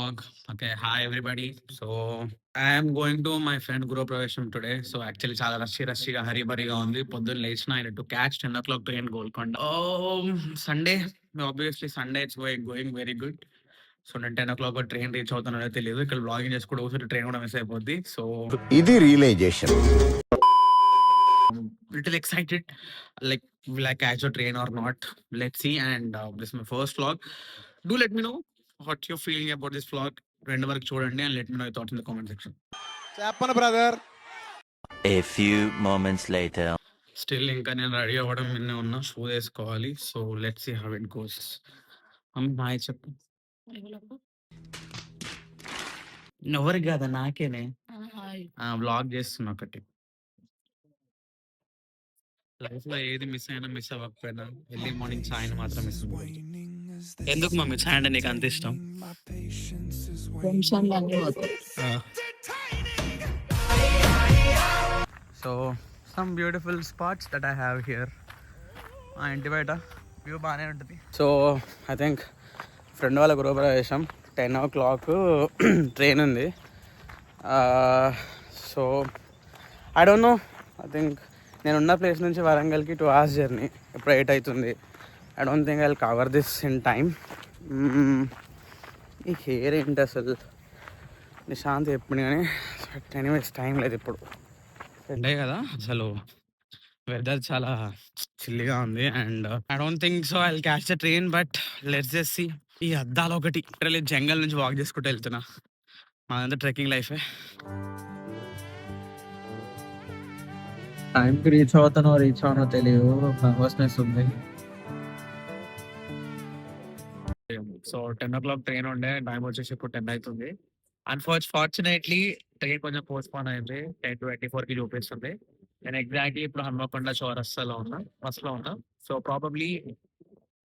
vlog. Okay, hi everybody. So I am going to my friend Guru Pravesham today. So actually చాలా రష్గా హరిబరిగా ఉంది. పొద్దున్న లేచిన ఆయన to catch 10 o'clock train Golconda. Sunday, obviously Sunday it's going very good. So నేను 10 o'clock train reach అవుతానో తెలియదు. ఇక్కడ blogging చేసుకుంటూ కూర్చొని ట్రైన్ కూడా మిస్ అయిపోద్ది. సో ఇది realisation. little excited, like will I catch a train or not? Let's see. And this is my first vlog. Do let me know what you're feeling about this vlog. Render work చూడండి and let me know your thoughts in the comment section. చెప్పను brother. A few moments later. Still ఇంకా నేను ready అవ్వడం నిన్నే ఉన్నా, shoe వేసుకోవాలి. So let's see how it goes. Hi చెప్పు. ఎవరికి కదా నాకేనే వ్లాగ్ చేస్తున్నా ఒకటి. లైఫ్ లో ఏది మిస్ అయినా మిస్ అవ్వకపోయినా ఎర్లీ మార్నింగ్ ఛాయ్ మాత్రం మిస్ అవ్వదు. ఎందుకు మమ్మీ ఛాయ్ అంటే నీకు అంత ఇష్టం? So some beautiful spots that I have here. మా ఇంటి బయట వ్యూ బాగానే ఉంటుంది. సో ఐ థింక్ ఫ్రెండ్ వాళ్ళ గృహప్రవేశం 10 o'clock ట్రైన్ ఉంది. So I don't no, I think నేనున్న ప్లేస్ నుంచి వరంగల్కి 2 hours జర్నీ. ఇప్పుడు 8 అవుతుంది. I don't think I will cover this in time. ఈ హెయిర్ ఏంటి అసలు నిశాంతి ఎప్పుడు కానీ ఎనీవేస్ టైం లేదు ఇప్పుడు. ఎండే కదా అసలు, వెదర్ చాలా చిల్లిగా ఉంది. And I don't think so I will catch the train, but let's just see. ఈ అద్దాలు ఒకటి జంగల్ నుంచి వాక్ చేసుకుంటూ వెళ్తున్నా. మాదంతా ట్రెక్కింగ్ లైఫే. టైంకి రీచ్ అవుతానో తెలియదు, నర్వస్నెస్ ఉంది. సో 10 o'clock ట్రైన్ ఉండే, టైం వచ్చేసి ఇప్పుడు 10 అవుతుంది. అన్ఫార్చునేట్లీ ట్రైన్ కొంచెం పోస్ట్పోన్ అయింది. 10:24కి చూపిస్తుంది. నేను ఎగ్జాక్ట్లీ ఇప్పుడు హన్మకొండ చౌరస్తాలో ఉన్నా, బస్లో ఉన్నా. So probably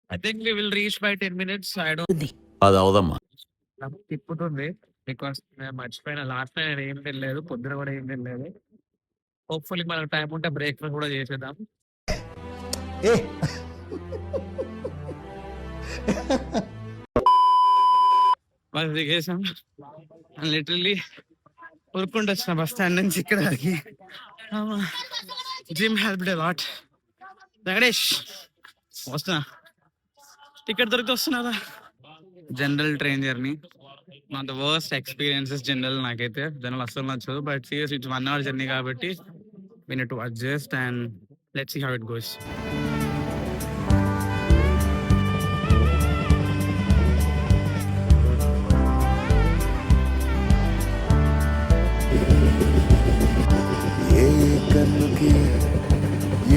I think we will reach by 10 minutes. I don't అది అవుదమ్మా. నాకు తిప్పుతుంది బికాస్ నేను మర్చిపోయిన. లాస్ట్ టైం నేను ఏం తినలేదు, పొద్దున కూడా ఏం తినలేదు. హోప్ఫుల్లీ మనకు టైం ఉంటే బ్రేక్ఫాస్ట్ కూడా చేసేద్దాం. బస్ దిగేసాం. లిటరల్లీ ఉరుక్కుంటూ వచ్చిన బస్ స్టాండ్ నుంచి ఇక్కడ gym help day lot. Venkatesh వస్తున్నా, టికెట్ దొరికితే వస్తున్నారా? General train journey not the worst experiences. General నాకైతే జనరల్ అస్సలు నచ్చదు. But serious it's 1 hour journey కాబట్టి we need to adjust and let's see how it goes. ఏ కన్నుకి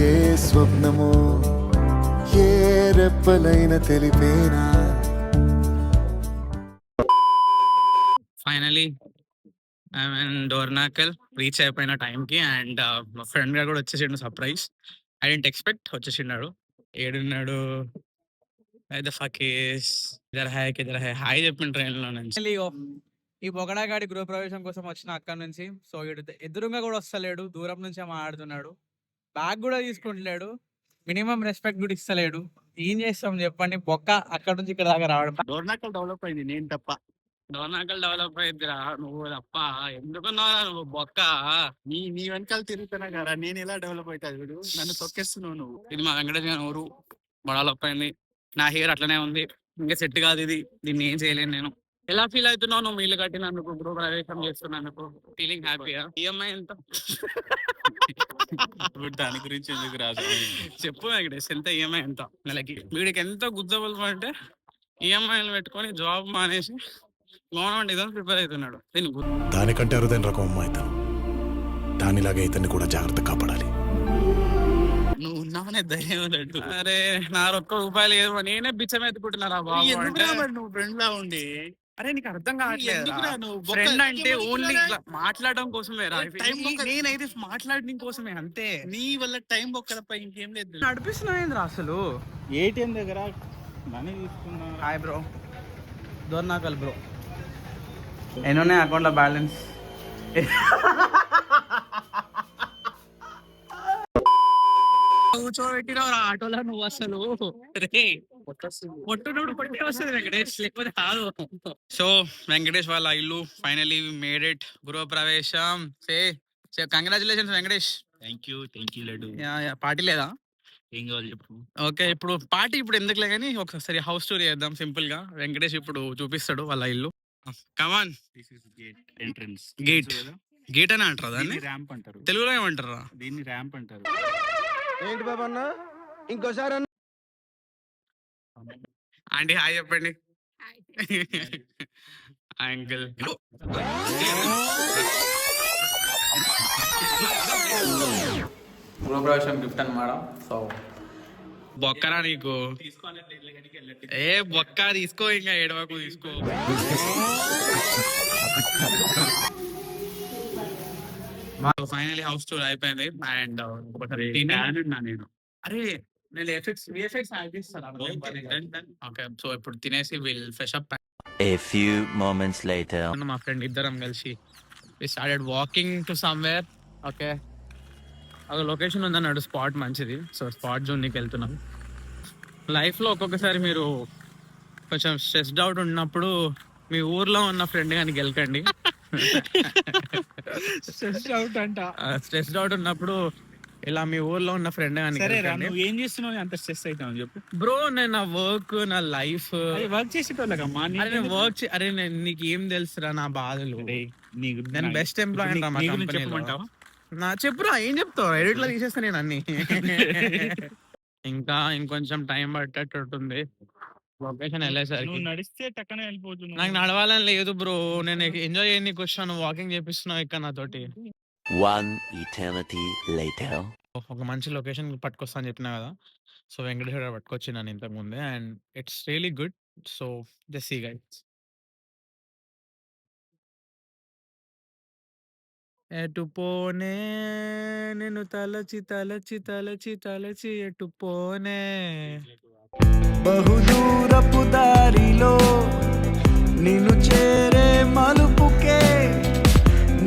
ఏ స్వప్నమో ఏ రెప్పలైన తెలిపేనా. ఫైనలీ డోర్నాకల్ రీచ్ అయిపోయిన టైంకి. అండ్ మా ఫ్రెండ్ గారు కూడా వచ్చేసిండు. Surprise, I didn't expect. వచ్చేసినాడు. ఏడున్నాడు? అయితే ఫకేస్ ఇదర్ హాయ్ చెప్పిన ట్రైన్లో నుంచి. ఈ పొగడాగాడి గృహప్రవేశం కోసం వచ్చిన అక్కడి నుంచి. సో ఎదురుగా కూడా వస్తలేడు, దూరం నుంచే మాట్లాడుతున్నాడు. బ్యాగ్ కూడా తీసుకుంటలేడు, మినిమం రెస్పెక్ట్ కూడా ఇస్తలేడు. ఏం చేస్తాం చెప్పండి? బొక్క అక్కడ నుంచి ఇక్కడ దాకా రావడం. డోర్నాకల్ డెవలప్ అయింది, నేను తప్ప. డోర్నాకల్ డెవలప్ అయిందిరా, నువ్వు తప్ప. ఎందుకున్నావురా నువ్వు బొక్క? నీ వెనకాల తిరుగుతున్నా కదా, నేను ఎలా డెవలప్ అవుతా చూడు. నన్ను తొక్కేస్తున్నావు నువ్వు. ఇది మా వెంకటేష్ గారి ఊరు, డెవలప్ అయింది. నా హెయిర్ అట్లనే ఉంది, ఇంకా సెట్ కాదు ఇది. దీన్ని ఏం చేయలేను నేను. ఎలా ఫీల్ అవుతున్నావు నువ్వు ఇల్లు కట్టినందుకు, గృహ ప్రవేశం చేస్తున్నందుకు? ఫీలింగ్ హ్యాపీయా? ఈఎంఐ ఎంత? దాని గురించి ఎందుకు రాదు చెప్పు వెంకటేష్, ఎంత ఈఎంఐ ఎంత నెలకి? వీడికి ఎంత గుద్దబుల్ అంటే ఈఎంఐలు పెట్టుకొని జాబ్ మానేసి గవర్నమెంట్ ఎగ్జామ్ ప్రిపేర్ అవుతున్నాడు. దానికంటే అరుదైన రకం అమ్మాయి తను. దానిలాగే ఇతన్ని కూడా జాగ్రత్త కాపాడాలి. నువ్వు ఉన్నావనే ధైర్యం అన్నట్టు. అరే నా ₹1 లేదు, నేనే బిచ్చం ఎత్తుకుంటున్నారా బాబు అంటే. నువ్వు ఫ్రెండ్ లా ఉండి, అరే నీకు అర్థం కావట్లేదు. ఫ్రెండ్ అంటే ఓన్లీ మాట్లాడడం కోసమే రా. నేనైతే మాట్లాడడం కోసమే అంతే. నీ వల్ల టైం బొక్కలపై ఇంకేం లేదు. నడిపిస్తున్నాయింద్రా అసలు. ఏటీఎం దగ్గర మనీ తీసుకున్నా. Hi bro, Dornakal bro. ఎన్నున్నాయి అకౌంట్లో బ్యాలెన్స్? కూర్చోబెట్టినావు ఆటోలో నువ్వు అసలు. రే పొట్టున్నప్పుడు పొట్టే వస్తుంది వెంకటేష్, లేకపోతే కాదు. సో వెంకటేష్ వాళ్ళ ఇల్లు ఫైనలీ మేడ్ ఇట్, గృహ ప్రవేశం. Congratulations Venkatesh. Thank you laddu. Party లేదా? ఏం కావాలి చెప్పు. ఓకే, ఇప్పుడు పార్టీ ఇప్పుడు ఎందుకులే కానీ ఒకసారి హౌస్ స్టోరీ చేద్దాం సింపుల్ గా. వెంకటేష్ ఇప్పుడు చూపిస్తాడు వాళ్ళ ఇల్లు. Come on. This is gate entrance. Gate. Gate అని అంటారు దాన్ని, దీన్ని ర్యాంప్ అంటారు. తెలుగులో ఏమంటారా? దీన్ని ర్యాంప్ అంటారు. ఏంటి బాబు అన్న ఇంకోసారి అన్న ఆంటీ హాయ్ చెప్పండి. అంకుల్ గృహప్రవేశం గిఫ్ట్ అన్నమాట. సో బొక్కరా నీకు, ఏ బొక్క తీసుకో, ఇంకా ఏడవకు తీసుకో. ఫైనలీ హౌస్ టూర్ అయిపోయింది అండ్ నేను అరే నేను విఎఫ్ఎక్స్ యాడ్ చేస్తాను. ఓకే, సో ఇప్పుడు తినేసి will fresh up. A few moments later. మా ఫ్రెండ్ ఇద్దరం కలిసి we started walking to somewhere. Okay, ఒక లొకేషన్ ఉందన్నాడు, స్పాట్ మంచిది. సో స్పాట్ జోన్కి వెళ్తున్నాం. లైఫ్లో ఒక్కొక్కసారి మీరు కొంచెం స్ట్రెస్డ్ అవుట్ ఉన్నప్పుడు మీ ఊర్లో ఉన్న ఫ్రెండ్ కానీ గెలకండి. స్ట్రెస్ అవుట్ అంట. స్ట్రెస్డ్ అవుట్ ఉన్నప్పుడు ఇలా మీ ఊర్లో ఉన్న ఫ్రెండ్ కానీ సరే రా, నువ్వు ఏం చేస్తున్నావు అంత స్ట్రెస్ అవుతావు చెప్పు. బ్రో, నేను నా వర్క్, నా లైఫ్, వర్క్ చేసేటోళ్ళకమ్మా. నేను వర్క్ అరే నీకు ఏం తెలుసురా నా బాధలు. నేను బెస్ట్ ఎంప్లాయ్ అంటా మా కంపెనీలో. చెప్పమంటావా? నా చెప్పురా, ఏం చెప్తావు? ఎడిట్ లో తీసేస్తా నేను అన్ని. ఇంకా ఇంకొంచెం టైం పట్టేటట్టుంది లొకేషన్ వెళ్ళేసరికి. నువ్వు నడిస్తే టక్కన వెళ్ళిపోతున్నావు. నాకు నడవాలని లేదు బ్రో, నేను ఎంజాయ్ చేయడానికి వచ్చాను. వాకింగ్ చేపిస్తున్నావు ఇక్కడ నాతోటి. One eternity later. ఒక మంచి లొకేషన్ పట్టుకొస్తా అని చెప్పినా కదా. సో వెంకటేశ్వర పట్టుకొచ్చినాను ఇంతకు ముందే and it's really good. So just see guys. ఎటు పోనే నేను తలచి తలచి తలచి తలచి ఎటు పోనే. బహుదూరపు దారిలో నిన్ను చేరే మలుపుకే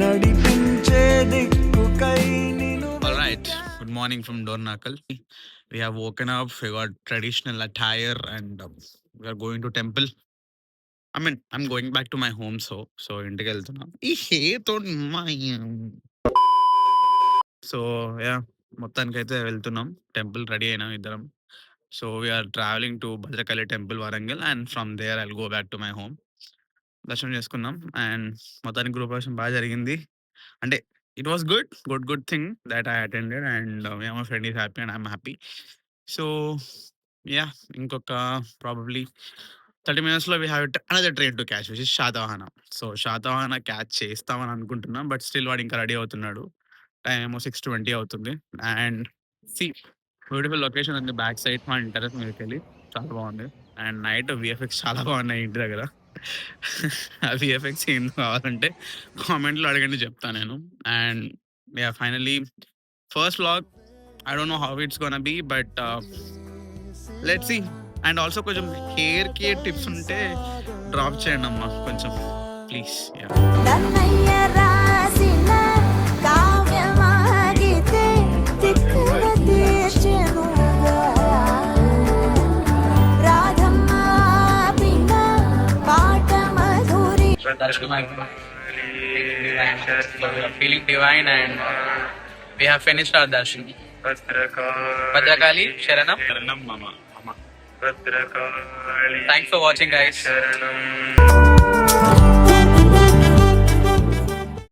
నడిపించే దిక్కుకై నిన్ను. Alright, good morning from Dornakal. We have woken up, we got traditional attire and we are going to temple. I mean, I'm going back to my home, so ఇంటికి వెళ్తున్నా. ఈ హేతో సో యా, మొత్తానికైతే వెళ్తున్నాం. టెంపుల్ రెడీ అయినాం ఇద్దరం. So we're travelling to Bhadrakali temple Warangal and from there I'll go back to my home. దర్శనం చేసుకున్నాం and మొత్తానికి గృహప్రవేశం బాగా జరిగింది. అంటే it was good thing that I attended and my friend is happy and I'm happy. So yeah, ఇంకొక probably 30 minutes లో we have another train to catch which is Shatavahana. So Shatavahana catch చేస్తామని అనుకుంటున్నాం, బట్ స్టిల్ వాడు ఇంకా ready అవుతున్నాడు. Time ఏమో 6:20 అవుతుంది and C beautiful location ఉంది బ్యాక్ సైడ్ మా టెర్రస్ మీదకి వెళ్ళి. చాలా బాగుంది అండ్ నైట్ విఎఫ్ఎక్స్ చాలా బాగున్నాయి ఇంటి దగ్గర. ఆ విఎఫ్ఎక్స్ ఏం కావాలంటే కామెంట్లో అడగండి, చెప్తాను నేను. And yeah, finally first vlog. I don't know how it's gonna be, but let's see. And also కొంచెం హెయిర్ కేర్ టిప్స్ ఉంటే డ్రాప్ చేయండి అమ్మా కొంచెం ప్లీజ్. నన్నయ్య రాసిన కావ్యమాగితే తిక్కన తీర్చెనుగా రాధమ్మ పిన్న పాట మధురి. Feeling divine and we have finished our darshan. Bhadrakali Sharanam. శరణం మామ. Thanks for watching guys.